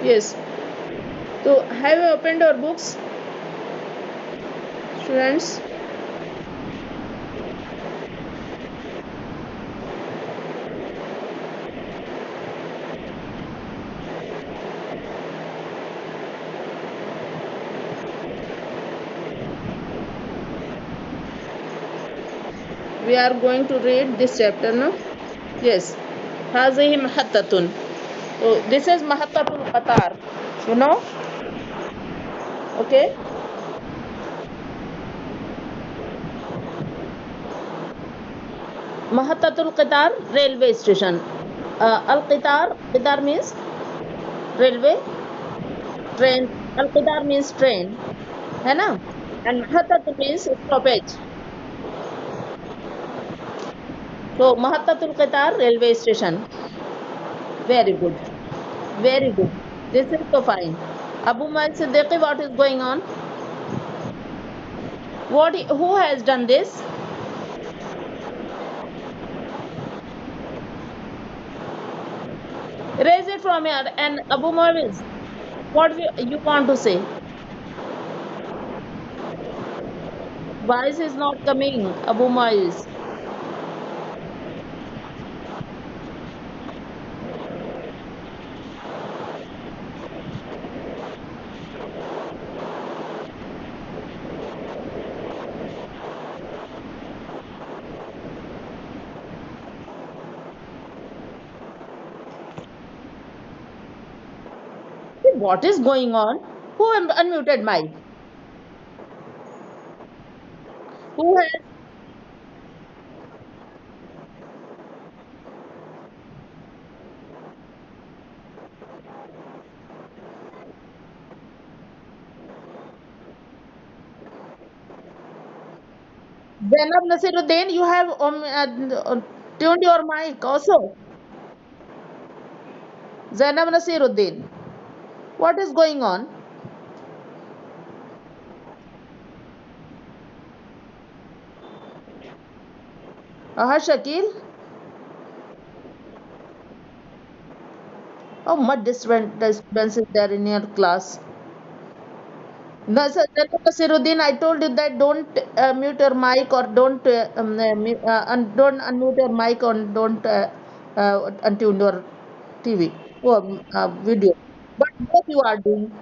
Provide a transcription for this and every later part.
Yes. So have you opened your books, students? We are going to read this chapter, no? Yes. هذه محطة. So this is محطة القطار. You know? Okay. محطة القطار railway station. القطار قطار means railway, train. القطار means train, है ना? And محطة means stoppage. So محطة القطار railway station. Very good. Very good. This is so fine. Abu Mail Siddiqui, what is going on? Who has done this? Raise it from here. And Abu Mawiz, what you want to say? Voice is not coming, Abu Mawiz. What is going on? Who unmuted mic? Who has Zainab Nasiruddin? You have tuned your mic also. Zainab Nasiruddin. What is going on? Aha Shakil. How much disturbance is there in your class? No, sir, Nasiruddin, I told you that don't mute your mic or don't unmute your mic or don't untune your TV or video. But what you are doing?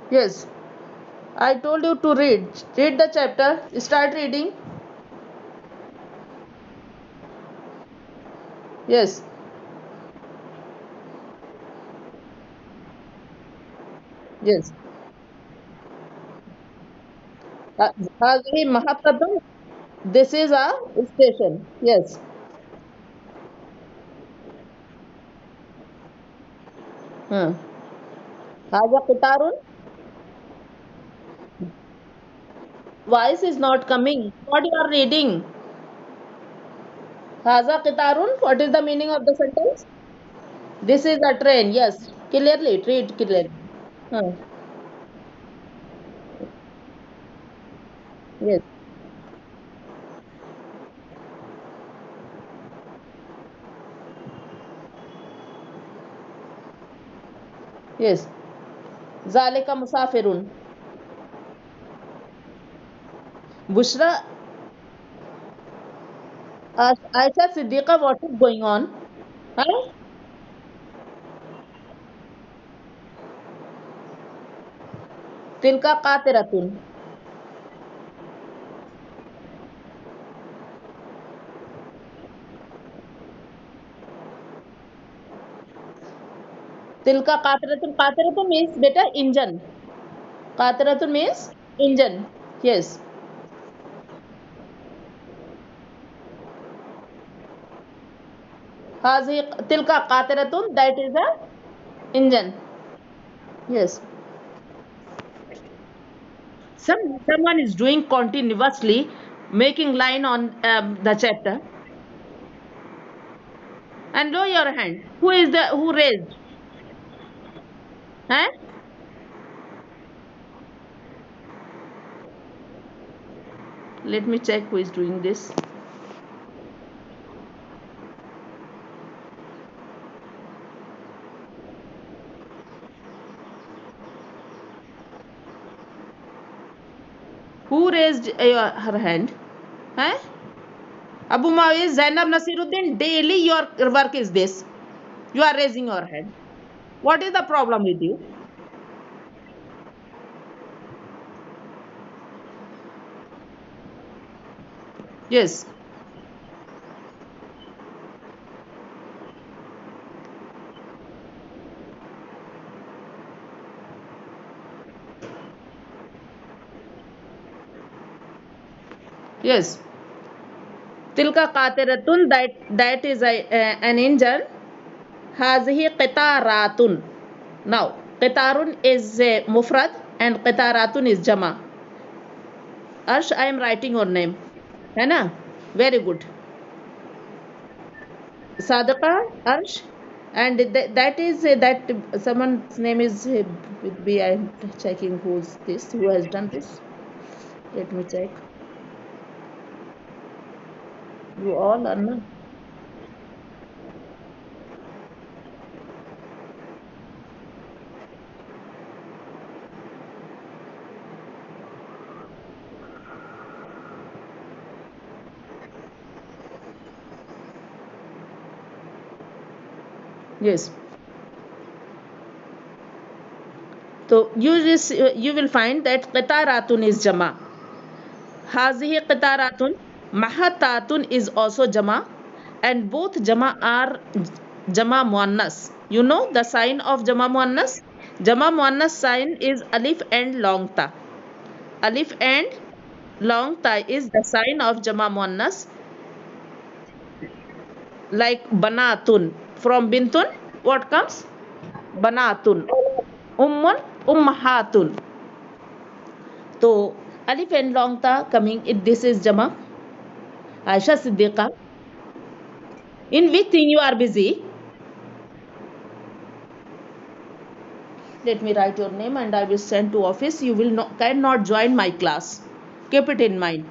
Yes, I told you to read. Read the chapter. Start reading. Yes. Yes. Hazri Mahapadam. This is a station. Yes. Hmm. Haja Kutarun. Voice is not coming. What you are reading? Haza Qitarun. What is the meaning of the sentence? This is a train. Yes. Clearly. Read clearly. Hmm. Yes. Yes. Zalika Musafirun. Bushra Aisha Siddiqa, what is going on? Huh? Tilka Qatiratun. Tilka Qatiratun. Qatiratun means beta engine. Qatiratun means engine. Yes. Hazi Tilka Qatiratun. That is a engine. Yes. Someone is doing continuously, making line on the chapter. And lower your hand. Who raised? Huh? Let me check who is doing this. Who raised her hand? Huh? Abu Mawiz, Zainab Nasiruddin, daily your work is this. You are raising your hand. What is the problem with you? Yes. Yes. Tilka qatiratun, that is an engine. Hazihi qitaratun. Now, qitarun is mufrad and qitaratun is jama. Arsh, I am writing your name. है ना? Very good. Sadaqa, Arsh, and that is that someone's name is with B. I am checking who's this, who has done this. Let me check. You all are not. Yes. So you will find that qitaratun is jama. Hazihi qitaratun. Mahatatun is also jama, and both jama are jama muannas. You know the sign of jama muannas? Jama muannas sign is alif and long ta. Alif and long ta is the sign of jama muannas, like banatun. From bintun, what comes? Banatun. Ummun, ummahatun. So alif and long ta coming, this is jama. Aisha Siddiqa. In which thing you are busy? Let me write your name and I will send to office. You will not cannot join my class. Keep it in mind.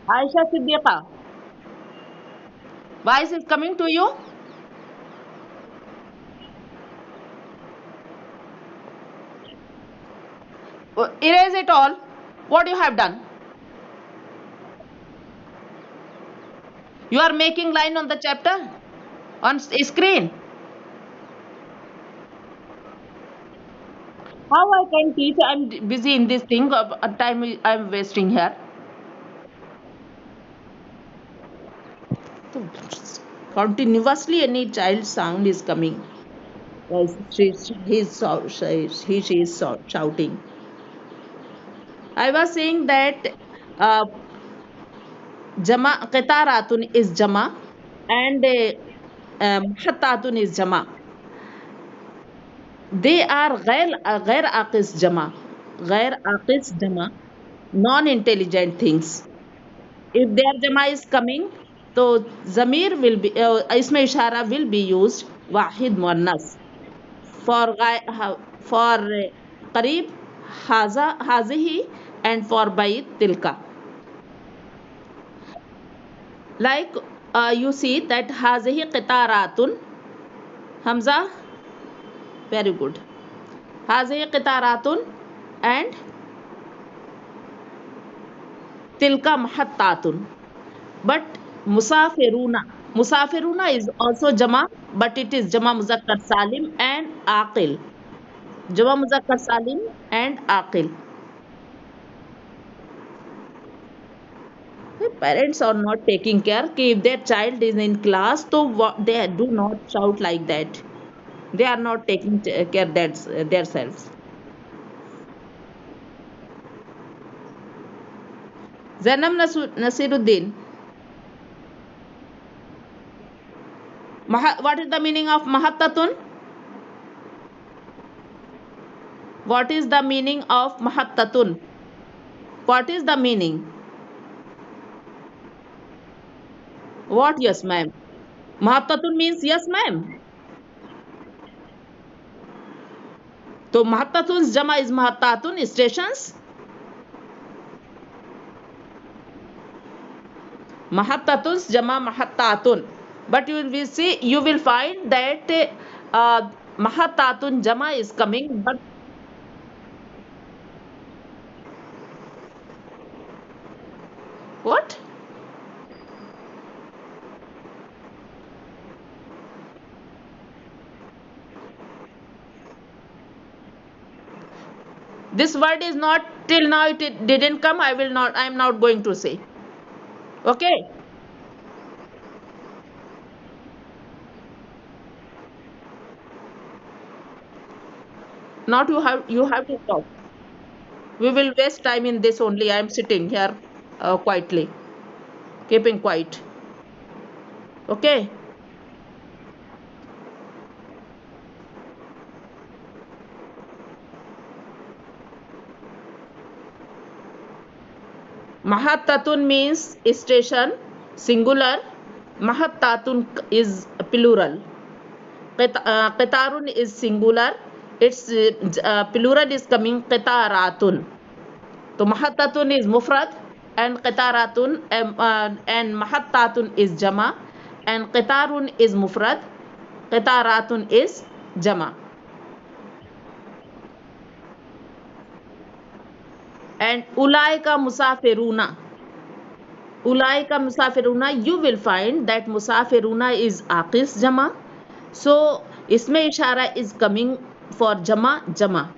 Aisha Siddiqa. Voice is coming to you? Erase it all. What you have done? You are making line on the chapter on screen. How I can teach? I'm busy in this thing. Time I'm wasting here. So, continuously, any child sound is coming. Yes, she is shouting. I was saying that uh, jama qitaratun is jama and hattatun is jama. They are ghair aqis jama. Ghair aqis jama, non-intelligent things. If their jama is coming, so zamir will be isme ishara will be used wahid muannas for for qareeb hazihi and for bayit tilka. Like you see that hazihi qitaratun. Hamza, very good. Hazihi qitaratun and tilka mahattatun. But musafiruna. Musafiruna is also jama, but it is jama muzakkar salim and aqil. Jama muzakkar salim and aqil. The parents are not taking care कि if their child is in class, so they do not shout like that. They are not taking care that themselves. Zainab Nasiruddin, what is the meaning of mahattatun? What is the meaning of mahattatun? What is the meaning? What? Yes, ma'am. Mahattatun means yes, ma'am. So Mahattatun's Jama is Mahattatun stations. Mahattatun's Jama Mahattatun. But you will see, you will find that Mahattatun Jama is coming, but what? This word is not, till now it didn't come. I am not going to say. Okay? Not you have to talk. We will waste time in this only. I am sitting here quietly, keeping quiet. Okay? Mahattatun means station, singular. Mahattatun is plural. Qitarun is singular. Its plural is coming qitaratun. So Mahattatun is mufrad, and qitaratun and Mahattatun is jama, and qitarun is mufrad, qitaratun is jama. And ulaika musafiruna. Ulaika musafiruna, you will find that musafiruna is aqis jama. So isme ishara is coming for jama jama.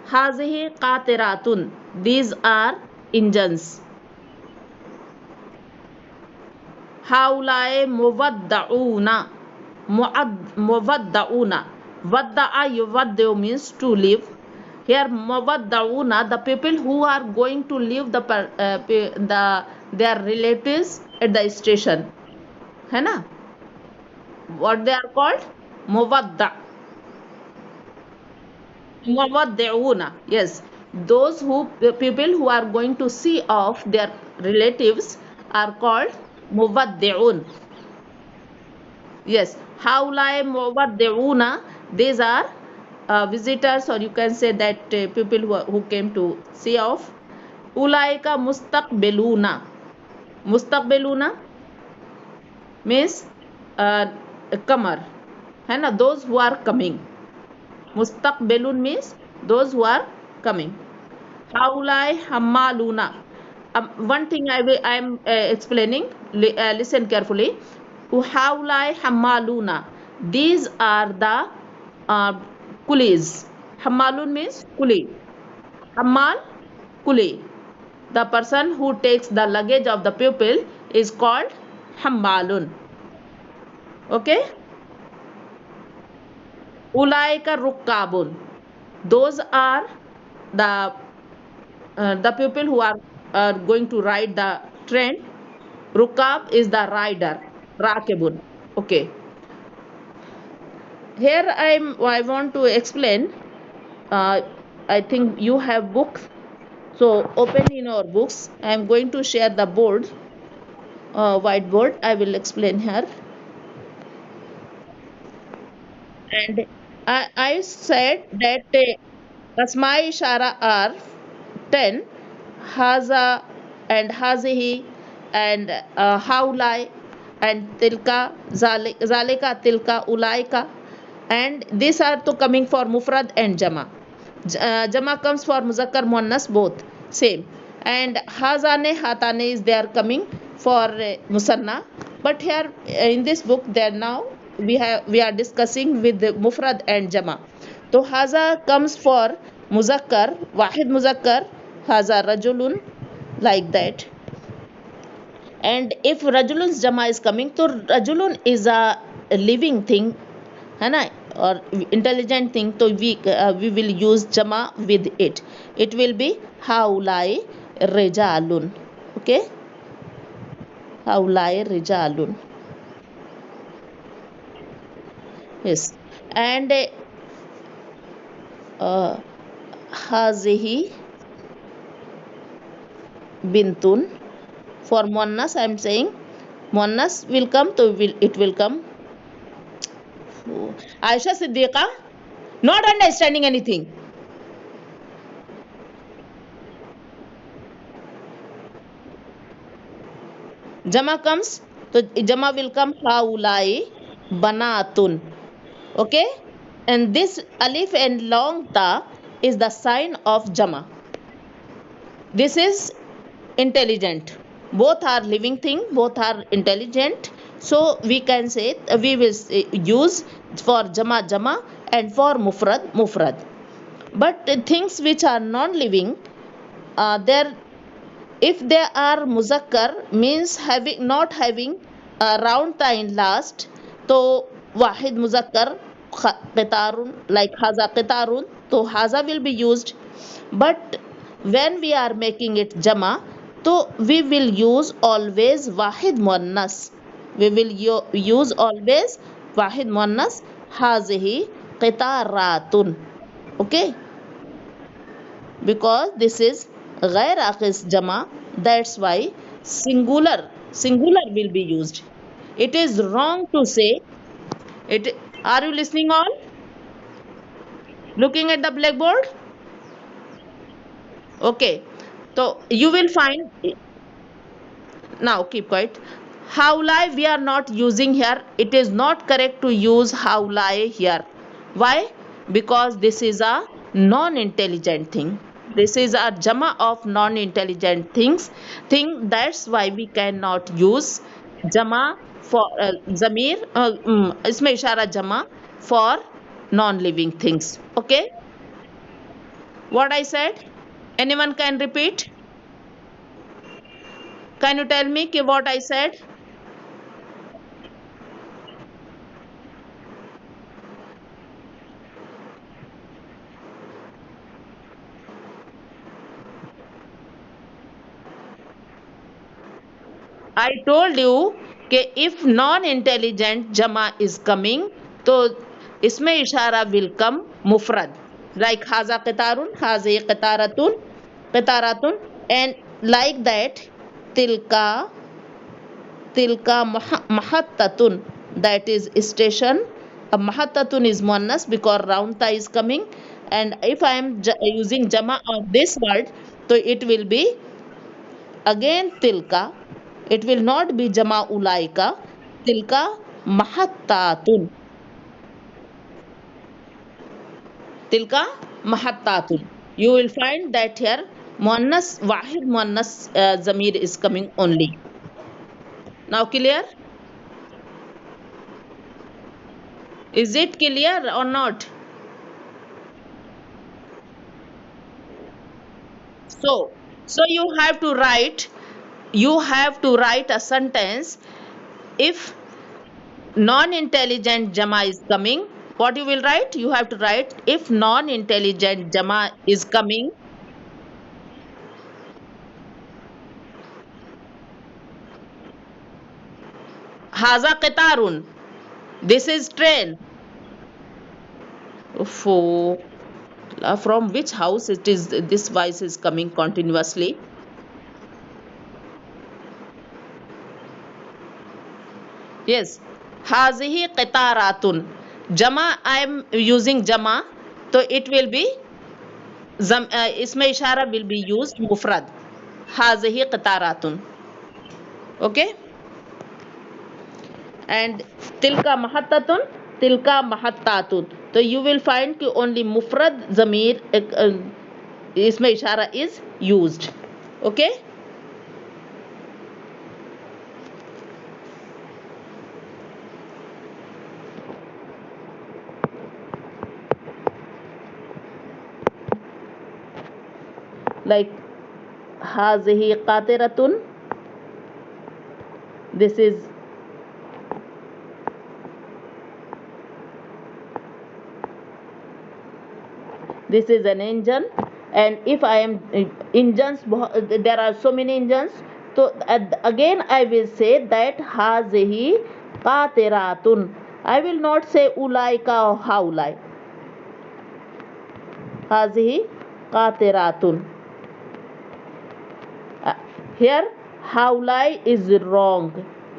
Hazihi qatiratun, these are engines. Haulae muwaddauna, muwaddauna. Wadda'a yuwaddu means to leave. Here muwaddauna, the people who are going to leave their relatives at the station, है ना? What they are called? Muwadda. Muwaddi'una. Yes, those people who are going to see off their relatives are called muwaddi'un. Yes, haulai muwaddi'una. These are visitors, or you can say that people who came to see off. Ulaika mustaqbiluna. Mustaqbiluna means comer, है ना? Those who are coming. Mustaqbilun means those who are coming. Haulai hammaluna. One thing I am explaining. Listen carefully. Haulai hammaluna. These are the coolies. Hammalun means coolie. Hammal, coolie. The person who takes the luggage of the pupil is called hammalun. Okay? Ulaika rukkabun. Those are the people who are going to ride the train. Rukab is the rider. Rakibun. Okay. Here I want to explain. I think you have books. So open in our books. I am going to share the board, whiteboard. I will explain here. And I said that Asma Ishara are 10. Haza and Hazihi and Haulai and Tilka, Zalika, Tilka, Ulaika. And these are to coming for Mufrad and Jama. Jama comes for Muzakkar, Muannas, both. Same. And Hazane, Hatane is they are coming for Musanna. But here in this book, there now we are discussing with the Mufrad and Jama. So Haza comes for Muzakkar, Wahid Muzakkar, Haza Rajulun, like that. And if Rajulun's Jama is coming, so Rajulun is a living thing, है ना, or intelligent thing, so we will use Jama with it. It will be Haulai Rejalun. Okay? Haulai Rejalun. Yes. And Hazihi Bintun. For Muannas, I am saying Muannas will come, so it will come. Aisha Siddiqa, not understanding anything. Jama comes, so Jama will come haulai banatun. Okay? And this alif and long ta is the sign of Jama. This is intelligent. Both are living thing, both are intelligent. So we can say we will use for Jama Jama and for Mufrad Mufrad. But things which are non-living, there if they are muzakkar means having not having a round ta in last, so wahid muzakkar qitarun, like haza qitarun, so haza will be used. But when we are making it jama, so we will use always wahid muannas. We will use always wahid muannas, hazihi qitaratun. Okay, because this is ghair aqis jama, that's why singular will be used. It is wrong to say it. Are you listening all? Looking at the blackboard? Okay, so you will find. Now keep quiet. Haulai we are not using here. It is not correct to use haulai here. Why? Because this is a non-intelligent thing. This is a jama of non-intelligent thing. That's why we cannot use jama for zamir isme ishara jama for non-living things. Okay, what I said? Anyone can repeat? Can you tell me what I said? I told you कि if non-intelligent jama is coming, तो इसमें इशारा will come mufrad, like haza qitarun, hazi qitaratun, and like that tilka mahattatun, that is station. Mahattatun is muannas because round ta is coming, and if I am using jama of this word, so it will be again tilka. It will not be jama ulaika. Tilka mahattatun. Tilka mahattatun. You will find that here muannas wahid muannas zamir is coming only. Now clear? Is it clear or not? So you have to write a sentence. If non-intelligent jama is coming, what you will write? You have to write, if non-intelligent jama is coming, haza qitarun, this is train. For from which house it is this voice is coming continuously? Yes, hazihi qitaratun. Jama, I am using jama, so it will be isme ishara will be used mufrad. Hazihi qitaratun. Okay? And tilka mahattatun. So you will find कि only mufrad zamir isme ishara is used. Okay? Like hazihi qatiratun, this is an engine. And if I am engines, there are so many engines, so again I will say that hazihi qatiratun. I will not say ulaika or haulai. Hazihi qatiratun. Here haulai is wrong.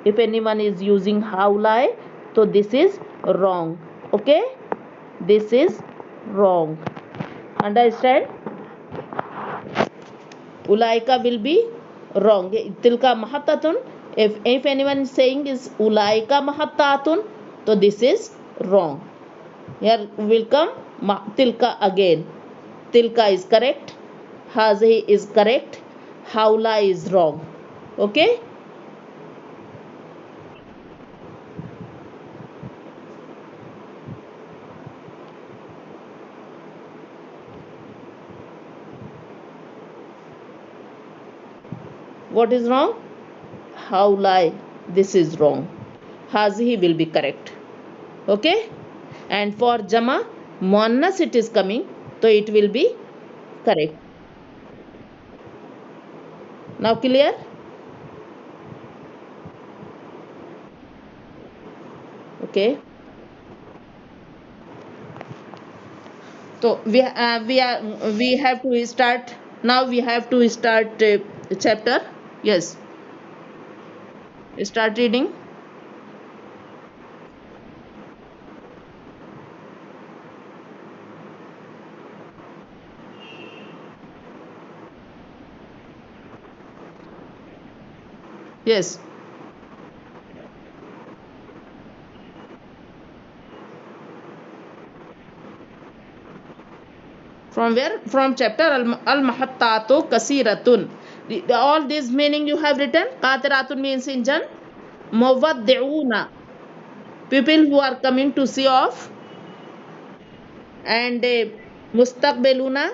if anyone is using haulai, so this is wrong. Okay, this is wrong. Understand? Ulaika will be wrong. Tilka mahattatun, if anyone is saying is ulaika mahattatun, so this is wrong. Here will come tilka again. Tilka is correct, hazihi is correct, haula is wrong. Okay. What is wrong? Haulai, this is wrong. Hazihi will be correct. Okay. And for Jama, Muannas it is coming, so it will be correct. Now clear? Okay. So we have to start now. We have to start chapter. Yes. Start reading. Yes. From where? From chapter al mahattatu kasiratun. All these meaning you have written. Qatiratun means engine. Muwaddi'una, people who are coming to see off. And mustaqbiluna,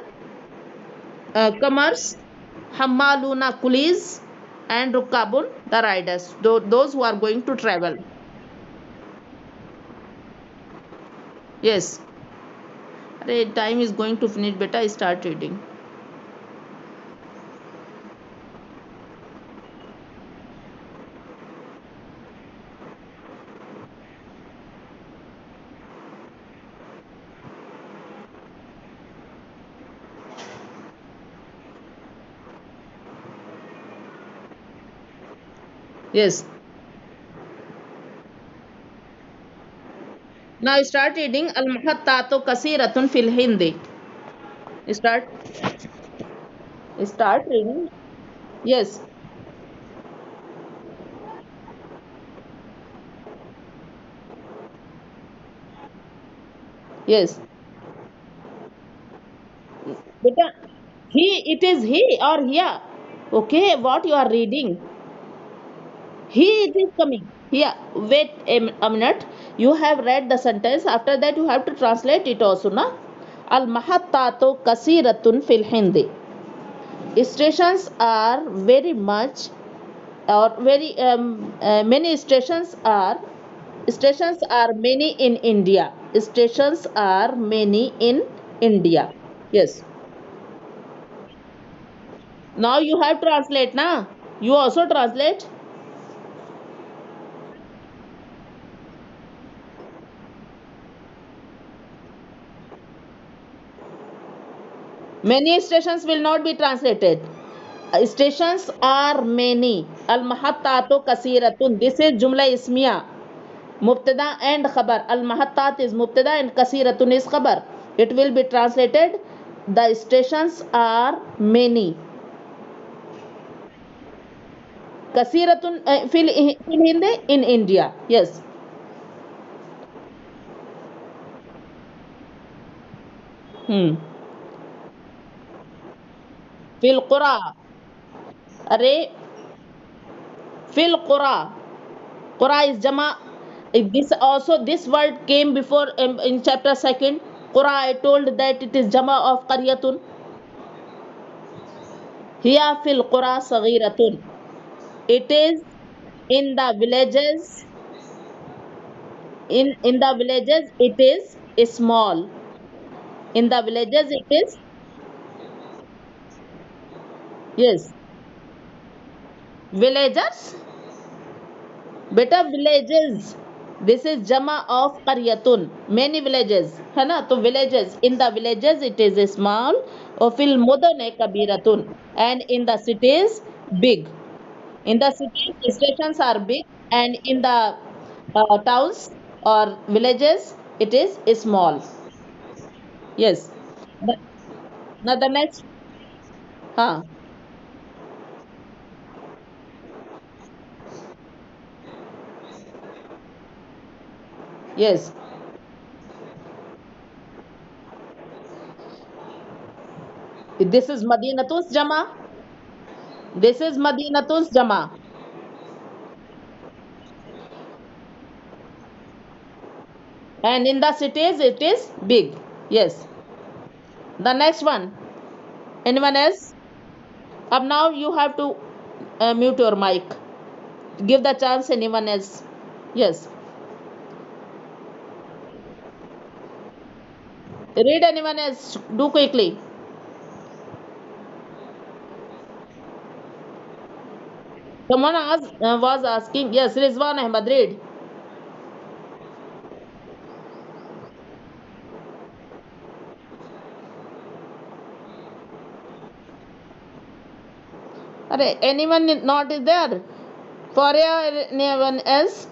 comers. Hammaluna, coolies. And rukabun, the riders, those who are going to travel. Yes. Arey, time is going to finish, beta. Start reading. Yes. Now start reading. Al mahattatu kasiratun fil hindi. Start. Start reading. Yes. Yes. Beta, it is he or here. Okay, what you are reading? He, it is coming. Here, wait a minute. You have read the sentence. After that, you have to translate it also, na? Al mahattatu kasiratun fil hindi. Stations are very much, or very many stations are many in India. Stations are many in India. Yes. Now you have translate, na? You also translate. Many stations will not be translated. Stations are many. Al mahattatu kasiratun. This is jumla ismiya. Mubtada and khabar. Al mahattat is mubtada and kasiratun is khabar. It will be translated. The stations are many. Kasiratun fil Hindi in India. Yes. Hmm. Fil qura. Array. Fil qura. Qura is jama. This also, this word came before in chapter second. Qura, I told that it is jama of qaryatun. Hiya fil qura saghiratun. It is in the villages. In the villages it is small. In the villages it is. Yes. Villagers. Beta, villages. This is jama of qaryatun. Many villages. है ना? तो villages. In the villages it is small. और fil mudane kabiratun. And in the cities big. In the cities stations are big. and in the towns or villages it is small. Yes. The- Now the next, huh? Yes. This is Madinatus Jama. This is Madinatus Jama. And in the cities it is big. Yes. The next one. Anyone else? Up now you have to mute your mic. Give the chance anyone else. Yes. Read anyone else. Do quickly. Someone was asking. Yes, Rizwan Ahmad. Read. Anyone not is there? Faria, anyone else?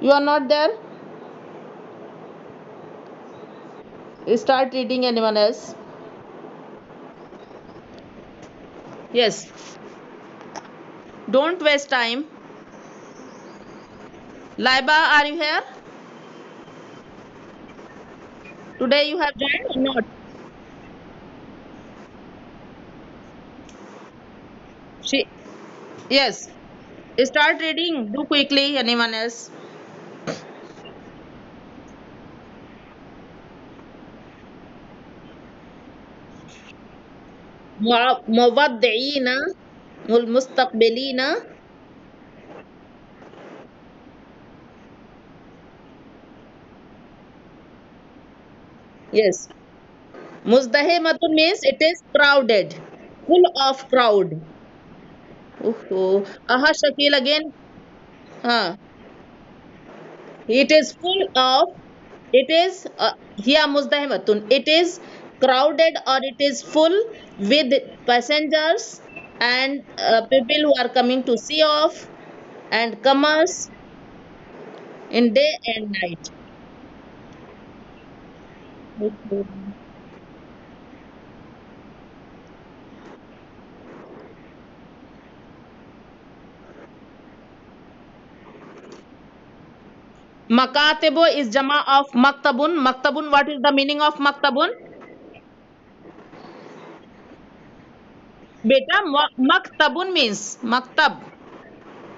You are not there? Start reading anyone else. Yes. Don't waste time. Laiba, are you here? Today you have joined or not? She. Yes. Start reading. Do quickly. Anyone else? موضعين والمستقبلين. Yes. Muzdahimatun means it is crowded. Full of crowd. Oh. Aha, Shakil again. Huh. It is full of, it is here muzdahimatun. It is crowded or it is full with passengers and people who are coming to see off and commerce in day and night. Okay. Makatebo is jama of maktabun. Maktabun, what is the meaning of maktabun? Beta, maktabun means maktab.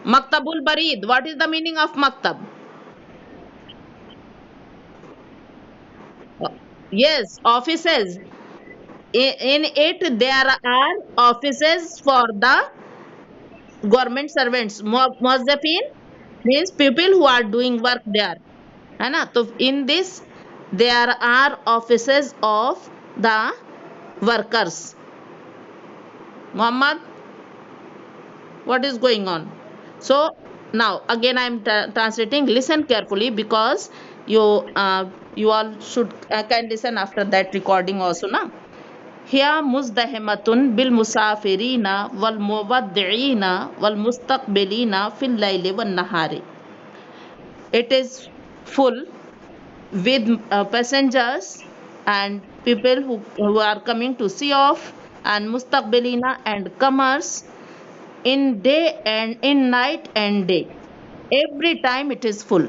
Maktabul barid. What is the meaning of maktab? Yes, offices. In it, there are offices for the government servants. Muazzafin means people who are doing work there. है ना? तो in this, there are offices of the workers. Muhammad, what is going on? So now again I am translating. Listen carefully because you you all should can listen after that recording also na. Here muzdahimatun bil musafirina wal muwaddi'ina wal mustaqbilina fil layli wan nahari. It is full with passengers and people who are coming to see off and mustaqbilina and commerce in day and in night and day. Every time it is full.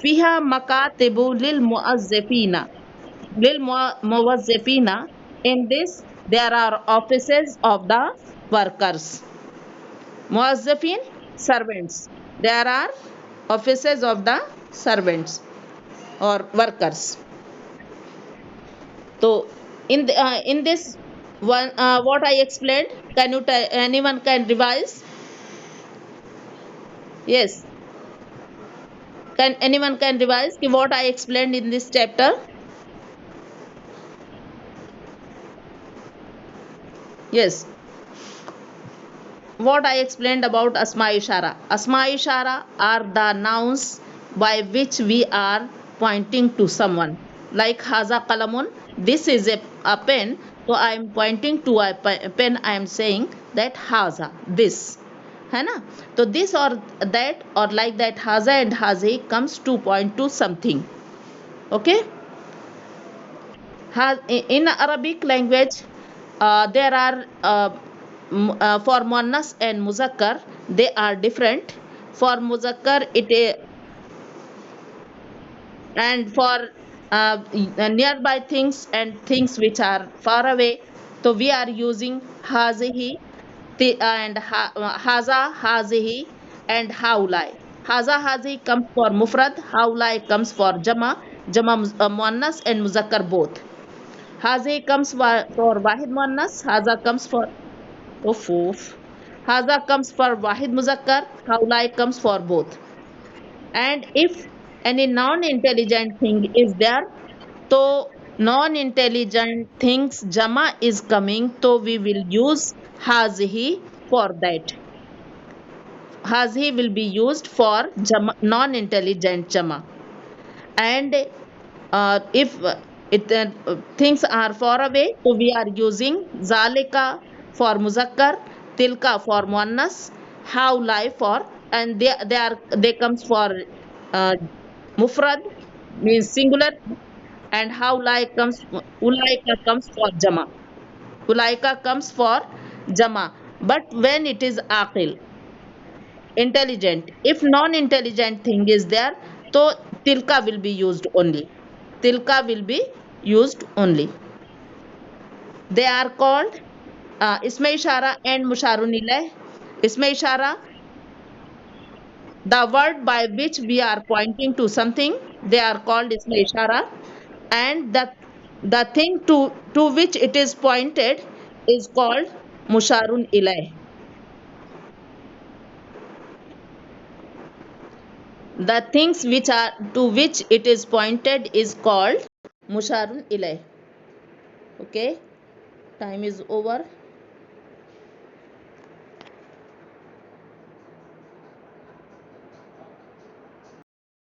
فيها مكاتب للموظفين للموظفين. In this there are offices of the workers. موظفين, servants. There are offices of the servants or workers. So in this one what I explained, can you anyone can revise? Yes. Can anyone can revise what I explained in this chapter? Yes. What I explained about Asma Ishara. Asma Ishara are the nouns by which we are pointing to someone. Like Haza Kalamun, this is a pen. So I am pointing to a pen. I am saying that Haza, this. है ना. तो this or that or like that, haza and hazi comes to point to something. Okay. In Arabic language, there are for muannas and muzakkar, they are different. For muzakkar it and for nearby things and things which are far away, so we are using hazihi, and haza hazihi and haulai. Haza hazi comes for mufrad, haulai comes for jama muannas and muzakkar both. Hazi comes for wahid muannas, haza comes for oof. Haza comes for wahid muzakkar, haulai comes for both. And if any non-intelligent thing is there, so non-intelligent things jama is coming, so we will use hazihi for that. Hazihi will be used for jama, non-intelligent jama. And if things are far away, so we are using zalika for muzakkar, tilka for muannas, haulai for, and they comes for uh, mufrad means singular, and haulai comes, ulaika comes for jama. Ulaika comes for jama. But when it is aqil, intelligent, if non-intelligent thing is there, so tilka will be used only. Tilka will be used only. They are called isme ishara and musharun ilay. Isme ishara, the word by which we are pointing to something, they are called isme ishara, and the thing to which it is pointed is called musharun ilay. The things which are to which it is pointed is called musharun ilay. Okay, time is over.